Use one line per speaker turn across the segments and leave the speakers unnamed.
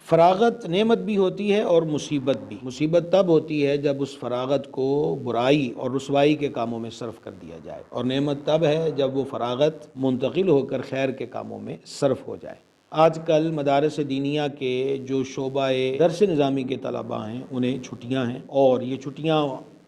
فراغت نعمت بھی ہوتی ہے اور مصیبت بھی۔ مصیبت تب ہوتی ہے جب اس فراغت کو برائی اور رسوائی کے کاموں میں صرف کر دیا جائے، اور نعمت تب ہے جب وہ فراغت منتقل ہو کر خیر کے کاموں میں صرف ہو جائے۔ آج کل مدارس دینیہ کے جو شعبہ درس نظامی کے طلباء ہیں انہیں چھٹیاں ہیں، اور یہ چھٹیاں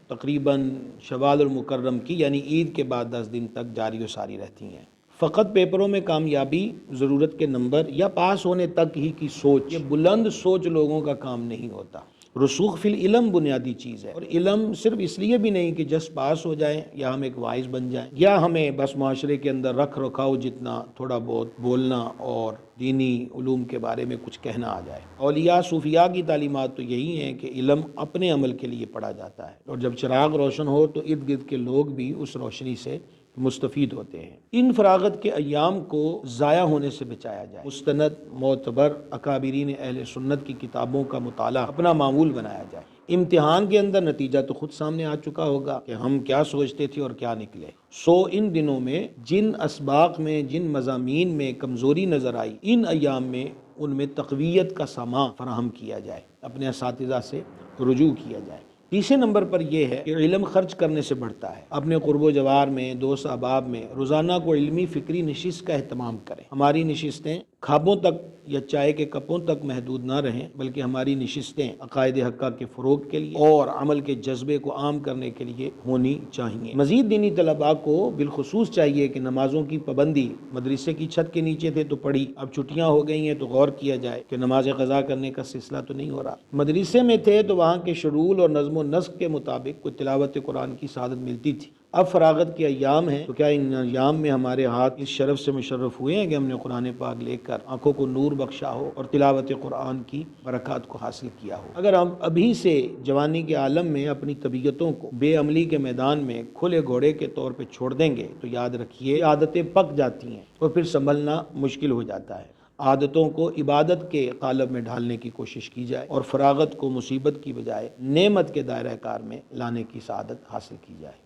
تقریباً شوال المکرم کی یعنی عید کے بعد 10 دن تک جاری و ساری رہتی ہیں۔ فقط پیپروں میں کامیابی، ضرورت کے نمبر یا پاس ہونے تک ہی کی سوچ، یہ بلند سوچ لوگوں کا کام نہیں ہوتا۔ رسوخ فی العلم بنیادی چیز ہے، اور علم صرف اس لیے بھی نہیں کہ جس پاس ہو جائیں یا ہم ایک وائز بن جائیں، یا ہمیں بس معاشرے کے اندر رکھ رکھاؤ جتنا تھوڑا بہت بولنا اور دینی علوم کے بارے میں کچھ کہنا آ جائے۔ اولیاء صوفیاء کی تعلیمات تو یہی ہیں کہ علم اپنے عمل کے لیے پڑھا جاتا ہے، اور جب چراغ روشن ہو تو ارد گرد کے لوگ بھی اس روشنی سے مستفید ہوتے ہیں۔ ان فراغت کے ایام کو ضائع ہونے سے بچایا جائے۔ مستند، معتبر اکابرین اہل سنت کی کتابوں کا مطالعہ اپنا معمول بنایا جائے۔ امتحان کے اندر نتیجہ تو خود سامنے آ چکا ہوگا کہ ہم کیا سوچتے تھے اور کیا نکلے۔ ان دنوں میں جن اسباق میں، جن مضامین میں کمزوری نظر آئی، ان ایام میں ان میں تقویت کا سامان فراہم کیا جائے، اپنے اساتذہ سے رجوع کیا جائے۔ تیسرے نمبر پر یہ ہے کہ علم خرچ کرنے سے بڑھتا ہے۔ اپنے قرب و جوار میں، دوست احباب میں روزانہ کو علمی فکری نشست کا اہتمام کریں۔ ہماری نشستیں خوابوں تک یا چائے کے کپوں تک محدود نہ رہیں، بلکہ ہماری نشستیں عقائد حقہ کے فروغ کے لیے اور عمل کے جذبے کو عام کرنے کے لیے ہونی چاہیے۔ مزید دینی طلباء کو بالخصوص چاہیے کہ نمازوں کی پابندی، مدرسے کی چھت کے نیچے تھے تو پڑھی، اب چھٹیاں ہو گئی ہیں تو غور کیا جائے کہ نماز قضا کرنے کا سلسلہ تو نہیں ہو رہا۔ مدرسے میں تھے تو وہاں کے شیڈول اور نظم و نسق کے مطابق کوئی تلاوت قرآن کی سعادت ملتی تھی۔ اب فراغت کے ایام ہیں تو کیا ان ایام میں ہمارے ہاتھ اس شرف سے مشرف ہوئے ہیں کہ ہم نے قرآن پاک لے کر آنکھوں کو نور بخشا ہو اور تلاوت قرآن کی برکات کو حاصل کیا ہو؟ اگر ہم ابھی سے جوانی کے عالم میں اپنی طبیعتوں کو بے عملی کے میدان میں کھلے گھوڑے کے طور پہ چھوڑ دیں گے تو یاد رکھیے عادتیں پک جاتی ہیں اور پھر سنبھلنا مشکل ہو جاتا ہے۔ عادتوں کو عبادت کے قالب میں ڈھالنے کی کوشش کی جائے اور فراغت کو مصیبت کی بجائے نعمت کے دائرہ کار میں لانے کی سعادت حاصل کی جائے۔